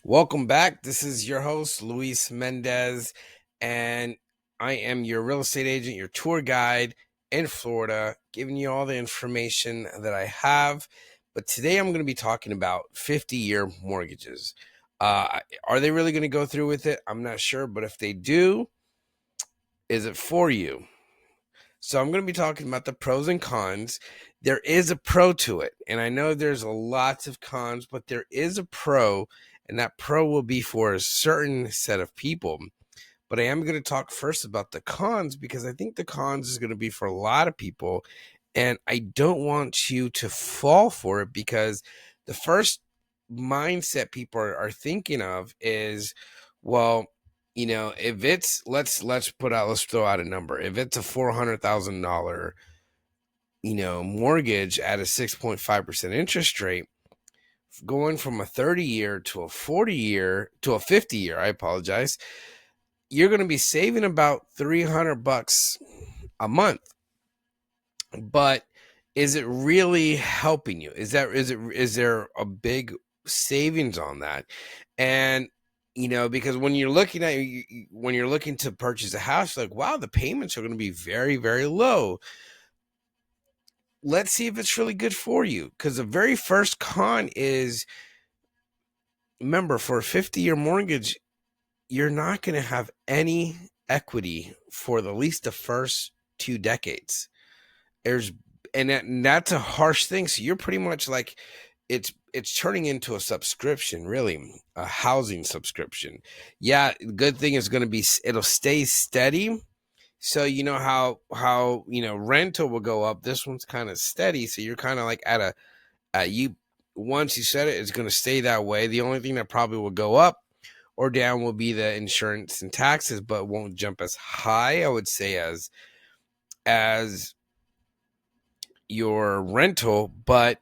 Welcome back. This is your host, Luis Mendez, and I am your real estate agent, your tour guide in Florida, giving you all the information that I have. But today I'm going to be talking about 50-year mortgages. Are they really going to go through with it? I'm not sure, but if they do, is it for you? So I'm going to be talking about the pros and cons. There is a pro to it, and I know there's a lots of cons, but there is a pro, and that pro will be for a certain set of people. But I am going to talk first about the cons because I think the cons is going to be for a lot of people, and I don't want you to fall for it because the first mindset people are thinking of is, well, if it's let's throw out a number. If it's a $400,000 mortgage at a 6.5% interest rate, going from a 30-year to a 40-year to a 50-year, I apologize, you're going to be saving about $300 a month. But is it really helping you? Is there a big savings on that? And because when you're looking to purchase a house, like, wow, the payments are going to be very, very low. Let's see if it's really good for you. Because the very first con is, remember, for a 50-year mortgage, you're not going to have any equity for at least the first 2 decades. There's and that's a harsh thing. So you're pretty much like, it's turning into a subscription, really, a housing subscription. Yeah, good thing is going to be it'll stay steady. So rental will go up. This one's kind of steady. So you're kind of like you once you set it, it's going to stay that way. The only thing that probably will go up or down will be the insurance and taxes, but won't jump as high, I would say, as your rental. But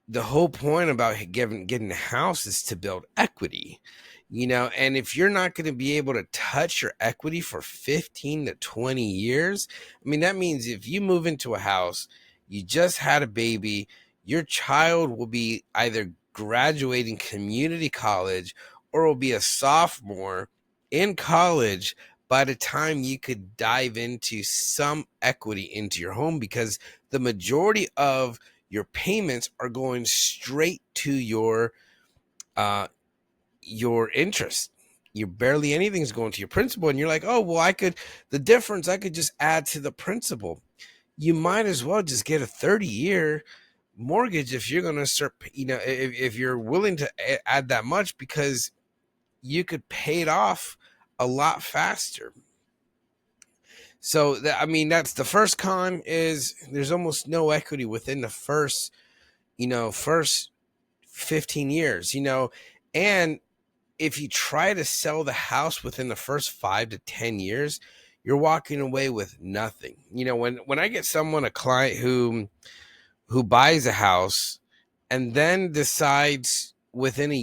the whole point about getting a house is to build equity, and if you're not going to be able to touch your equity for 15 to 20 years, I mean, that means if you move into a house, you just had a baby, your child will be either graduating community college or will be a sophomore in college by the time you could dive into some equity into your home, because the majority of your payments are going straight to your interest. You barely anything's going to your principal, and you're like, oh well, the difference I could just add to the principal. You might as well just get a 30-year mortgage if you're going to start, if you're willing to add that much, because you could pay it off a lot faster. So I mean, that's the first con, is there's almost no equity within the first 15 years, and if you try to sell the house within the first 5 to 10 years, you're walking away with nothing. When I get a client who buys a house and then decides within a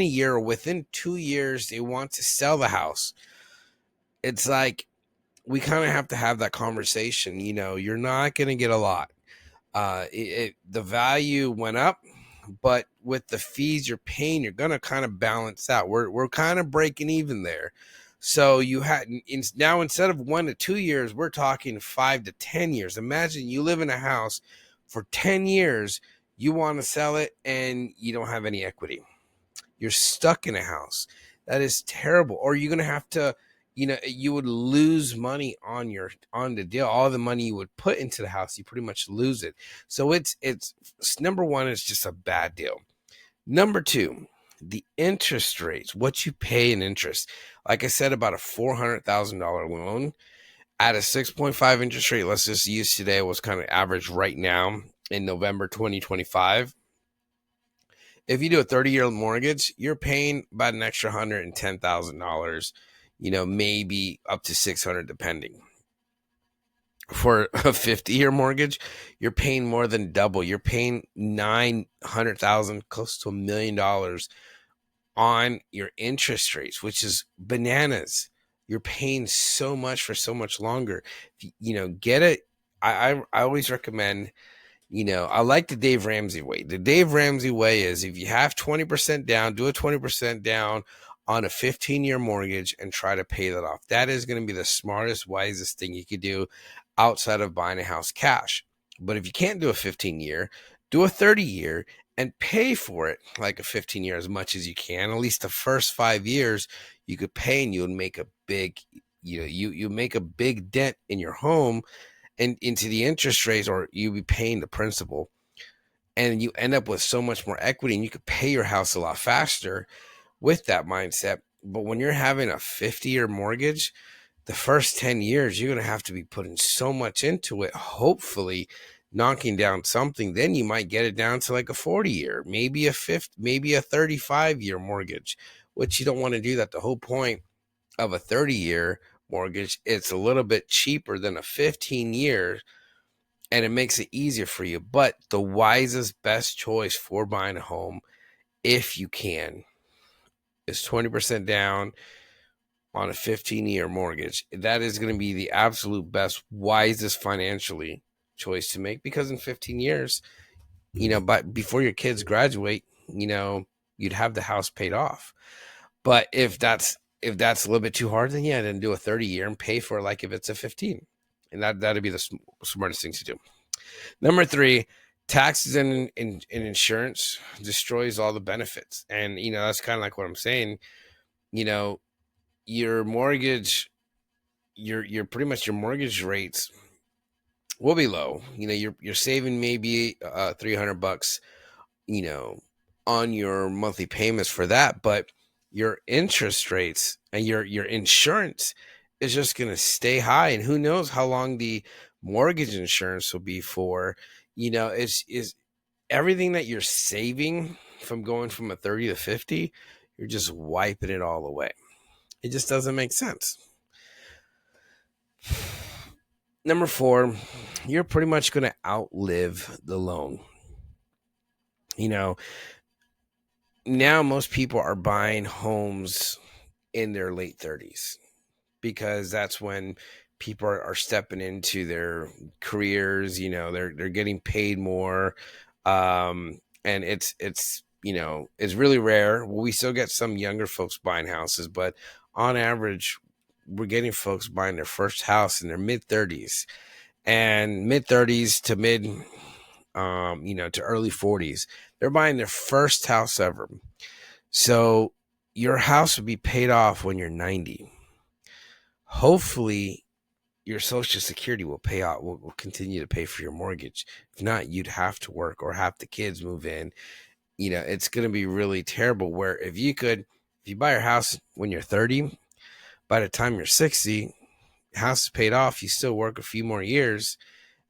year or within 2 years they want to sell the house, it's like, we kind of have to have that conversation. You're not going to get a lot. The value went up, but with the fees you're paying, you're going to kind of balance out. We're kind of breaking even there. So now, instead of 1 to 2 years, we're talking 5 to 10 years. Imagine you live in a house for 10 years, you want to sell it, and you don't have any equity. You're stuck in a house. That is terrible. Or you're going to have to, you would lose money on the deal. All the money you would put into the house, you pretty much lose it. So it's number one, it's just a bad deal. Number two, the interest rates, what you pay in interest. Like I said, about a $400,000 loan at a 6.5 interest rate, let's just use today, was kind of average right now in November 2025. If you do a 30-year mortgage, you're paying about an extra $110,000, maybe up to 600 depending. For a 50-year mortgage, you're paying more than double. You're paying 900,000, close to $1 million on your interest rates, which is bananas. You're paying so much for so much longer. Get it. I always recommend I like the Dave Ramsey way. The Dave Ramsey way is if you have 20% down, do a 20% down on a 15-year mortgage and try to pay that off. That is going to be the smartest, wisest thing you could do outside of buying a house cash. But if you can't do a 15-year, do a 30-year and pay for it like a 15-year as much as you can. At least the first 5 years you could pay, and you would make a big, you make a big dent in your home and into the interest rates, or you be paying the principal, and you end up with so much more equity, and you could pay your house a lot faster with that mindset. But when you're having a 50-year mortgage, the first 10 years, you're going to have to be putting so much into it, hopefully knocking down something. Then you might get it down to like a 40-year, maybe a 35-year mortgage, which you don't want to do that. The whole point of a 30-year mortgage, it's a little bit cheaper than a 15-year, and it makes it easier for you. But the wisest, best choice for buying a home, if you can, is 20% down on a 15-year mortgage. That is going to be the absolute best, wisest financially choice to make, because in 15 years, but before your kids graduate, you'd have the house paid off. But if that's a little bit too hard, then do a 30-year and pay for it like if it's a 15. And that'd be the smartest thing to do. Number 3, taxes and insurance destroys all the benefits. And, that's kind of like what I'm saying. Your mortgage, your pretty much your mortgage rates will be low. You're saving maybe $300, on your monthly payments for that, but your interest rates and your insurance is just going to stay high, and who knows how long the mortgage insurance will be for. Is everything that you're saving from going from a 30 to 50, you're just wiping it all away. It just doesn't make sense. Number 4, you're pretty much going to outlive the loan. Now most people are buying homes in their late 30s, because that's when people are stepping into their careers. They're getting paid more, and it's really rare. Well, we still get some younger folks buying houses, but on average, we're getting folks buying their first house in their mid 30s, and mid 30s to mid to early 40s. They're buying their first house ever. So your house will be paid off when you're 90. Hopefully your Social Security will pay out, will continue to pay for your mortgage. If not, you'd have to work or have the kids move in. It's going to be really terrible, where if you buy your house when you're 30, by the time you're 60, house is paid off, you still work a few more years,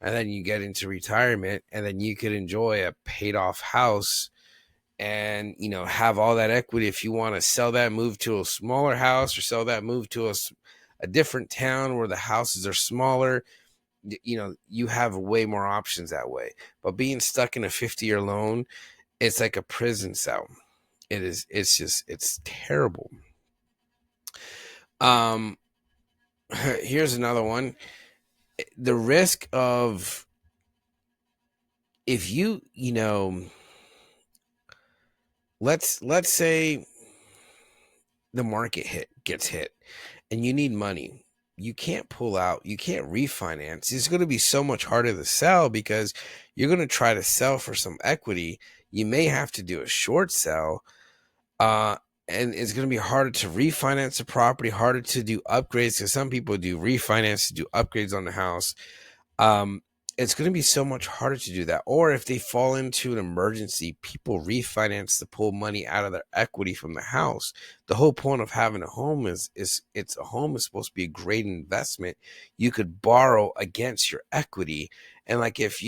and then you get into retirement, and then you could enjoy a paid off house and, have all that equity. If you want to sell that, move to a smaller house, or sell that, move to a different town where the houses are smaller, you have way more options that way. But being stuck in a 50-year loan, it's like a prison cell. It's terrible. Here's another one. The risk of, if let's say the market gets hit and you need money. You can't pull out, you can't refinance. It's going to be so much harder to sell, because you're going to try to sell for some equity. You may have to do a short sell, and it's going to be harder to refinance the property, harder to do upgrades, because some people do refinance to do upgrades on the house. It's going to be so much harder to do that. Or if they fall into an emergency, people refinance to pull money out of their equity from the house. The whole point of having a home is a home is supposed to be a great investment. You could borrow against your equity. And like, if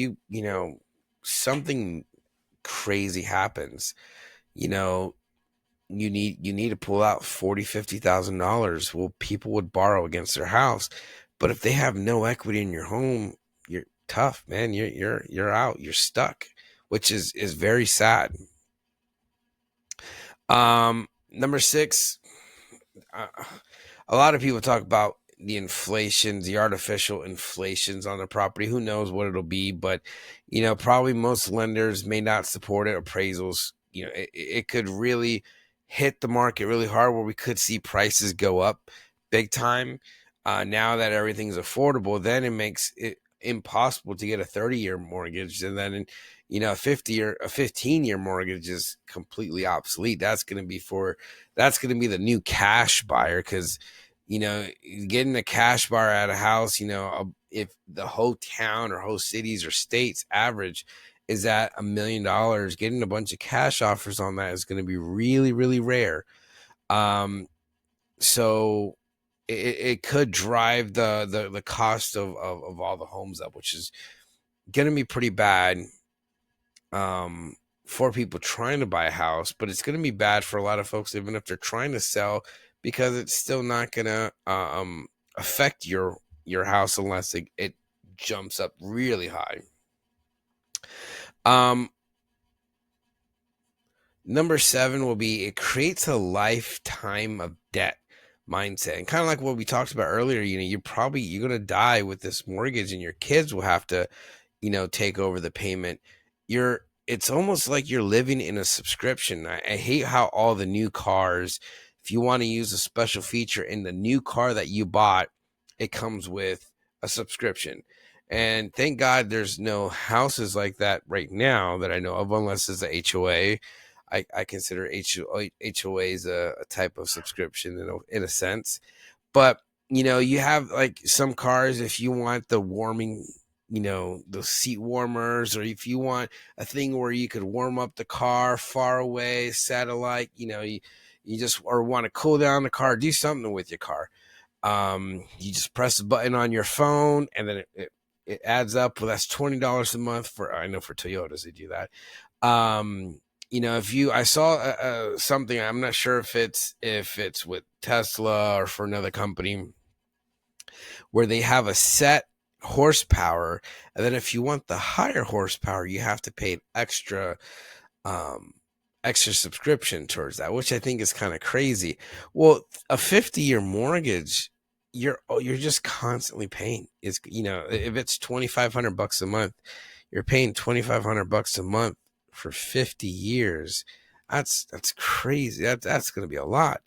something crazy happens, you need to pull out $40,000-$50,000. Well, people would borrow against their house. But if they have no equity in your home, you're tough, man. You're out. You're stuck, which is very sad. Number 6, a lot of people talk about the inflations, the artificial inflations on the property. Who knows what it'll be, but probably most lenders may not support it. Appraisals, it could really hit the market really hard where we could see prices go up big time. Now that everything's affordable, then it makes it impossible to get a 30-year mortgage, and then a 15-year mortgage is completely obsolete. That's going to be the new cash buyer, because getting a cash buyer at a house, if the whole town or whole cities or states average is at $1 million, getting a bunch of cash offers on that is going to be really, really rare. So it could drive the cost of all the homes up, which is going to be pretty bad for people trying to buy a house, but it's going to be bad for a lot of folks, even if they're trying to sell, because it's still not going to affect your house unless it jumps up really high. Number 7 will be, it creates a lifetime of debt mindset. And kind of like what we talked about earlier, you're going to die with this mortgage, and your kids will have to, take over the payment. It's almost like you're living in a subscription. I hate how all the new cars, if you want to use a special feature in the new car that you bought, it comes with a subscription. And thank God there's no houses like that right now that I know of, unless it's a HOA. I consider HOAs a type of subscription in a sense. But, you have like some cars, if you want the warming, the seat warmers, or if you want a thing where you could warm up the car far away, satellite, you just, or want to cool down the car, do something with your car. You just press a button on your phone, and then it adds up. Well, that's $20 a month I know for Toyotas, they do that. I saw something, I'm not sure if it's with Tesla or for another company, where they have a set horsepower, and then if you want the higher horsepower, you have to pay an extra subscription towards that, which I think is kind of crazy. Well, a 50-year mortgage, you're just constantly paying. If it's $2,500 a month, you're paying $2,500 a month for 50 years. That's crazy. That's going to be a lot,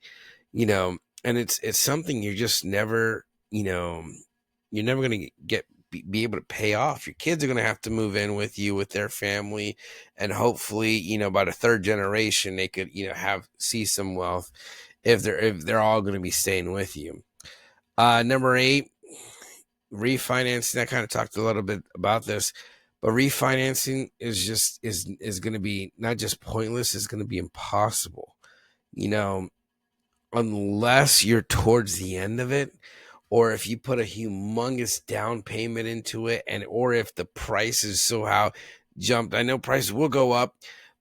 and it's something you're just never, you're never going to be able to pay off. Your kids are going to have to move in with you, with their family, and hopefully, by the third generation, they could, see some wealth if they're all going to be staying with you. Number 8, refinancing. I kind of talked a little bit about this, but refinancing is going to be not just pointless, it's going to be impossible, unless you're towards the end of it, or if you put a humongous down payment into it, or if the prices somehow jumped. I know prices will go up,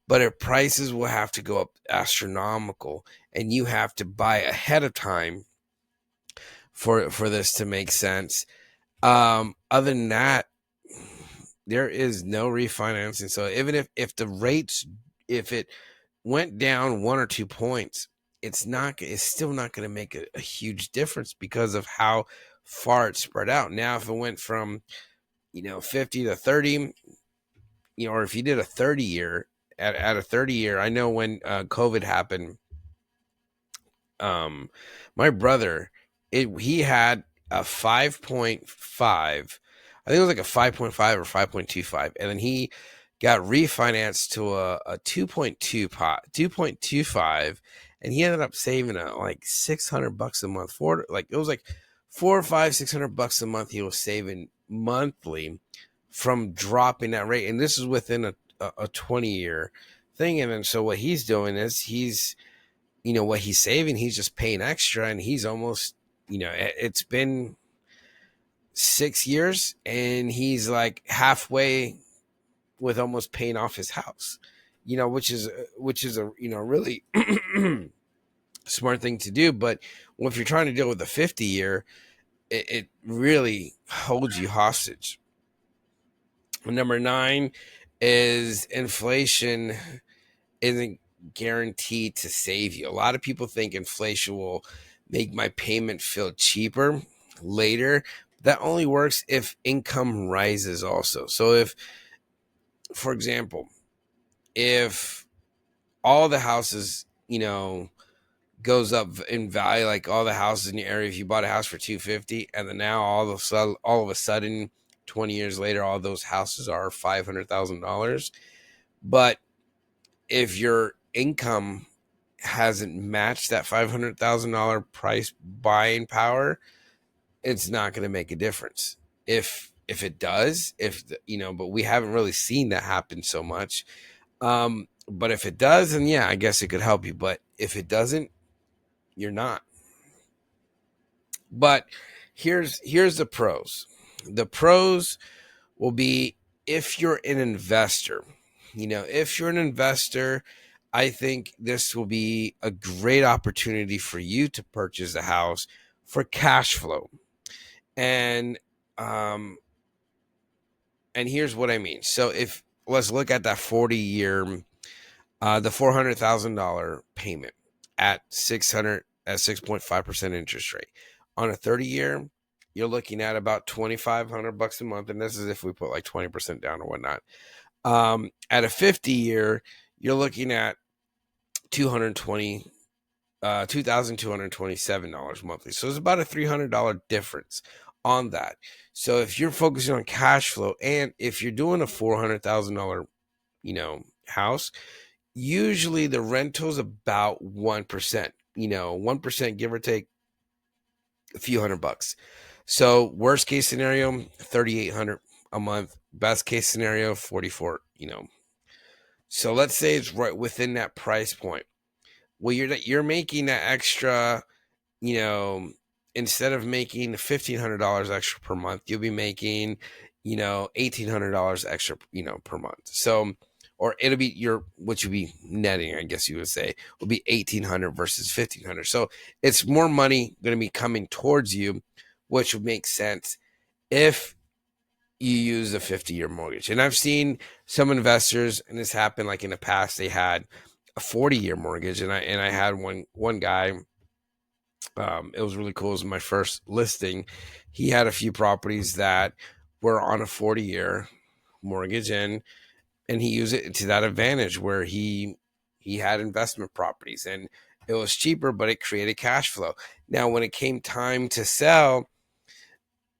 but if prices will have to go up astronomical, and you have to buy ahead of time for this to make sense. Other than that, there is no refinancing. So even if the rates, if it went down 1 or 2 points, it's still not going to make a huge difference because of how far it's spread out. Now, if it went from 50 to 30, or if you did a 30-year at a 30-year, I know when COVID happened, my brother, he had a 5.5. I think it was like a 5.5 or 5.25, and then he got refinanced to a 2.25, and he ended up saving like $600 a month. It was like $400 or $600 a month he was saving monthly from dropping that rate, and this is within a 20-year thing. And then so what he's doing is he's what he's saving, he's just paying extra, and he's almost it's been 6 years, and he's like halfway with almost paying off his house, which is a really smart thing to do. But if you're trying to deal with a 50-year, it really holds you hostage. Number 9 is inflation isn't guaranteed to save you. A lot of people think inflation will make my payment feel cheaper. later. That only works if income rises also. So if, for example, if all the houses, goes up in value, like all the houses in your area, if you bought a house for 250 and then now all of a sudden 20 years later all those houses are $500,000, but if your income hasn't matched that $500,000 price buying power, it's not going to make a difference. If it does, but we haven't really seen that happen so much. But if it does, then yeah, I guess it could help you. But if it doesn't, you're not. But here's the pros. The pros will be if you're an investor. If you're an investor, I think this will be a great opportunity for you to purchase a house for cash flow. And here's what I mean. So if let's look at that 40-year, the $400,000 payment at 6.5% interest rate on a 30-year, you're looking at about $2,500 a month, and this is if we put like 20% down or whatnot. At a 50-year, you're looking at $2,227 monthly. So it's about a $300 difference on that. So if you're focusing on cash flow, and if you're doing a $400,000, house, usually the rental's about 1%, 1%, give or take a few $100. So worst case scenario, $3,800 a month. Best case scenario, $4,400, So let's say it's right within that price point. Well, you're making that extra, instead of making $1,500 extra per month, you'll be making, $1,800 extra, per month. So, or it'll be what you'll be netting, I guess you would say, will be $1,800 versus $1,500. So it's more money going to be coming towards you, which would make sense if you use a 50-year mortgage. And I've seen some investors, and this happened like in the past, they had a 40-year mortgage, and I had one guy. It was really cool. It was my first listing. He had a few properties that were on a 40-year mortgage, and he used it to that advantage where he had investment properties, and it was cheaper, but it created cash flow. Now, when it came time to sell,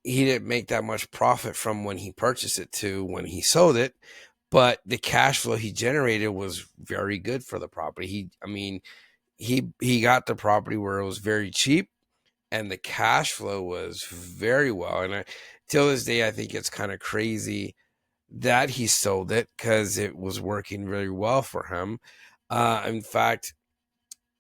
he didn't make that much profit from when he purchased it to when he sold it, but the cash flow he generated was very good for the property. He got the property where it was very cheap, and the cash flow was very well. And till this day, I think it's kind of crazy that he sold it because it was working really well for him. In fact,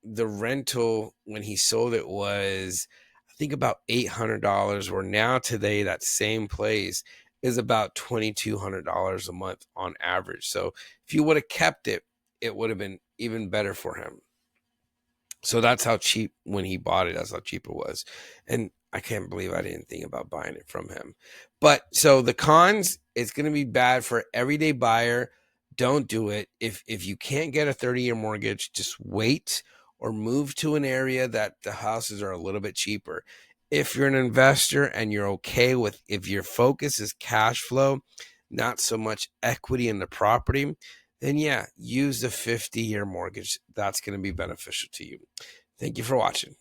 the rental when he sold it was, I think, about $800, where now today that same place is about $2,200 a month on average. So if you would have kept it, it would have been even better for him. So that's how cheap, when he bought it, that's how cheap it was. And I can't believe I didn't think about buying it from him. But so the cons, it's going to be bad for everyday buyer. Don't do it. If you can't get a 30-year mortgage, just wait or move to an area that the houses are a little bit cheaper. If you're an investor and you're okay with, if your focus is cash flow, not so much equity in the property, then yeah, use the 50-year mortgage. That's going to be beneficial to you. Thank you for watching.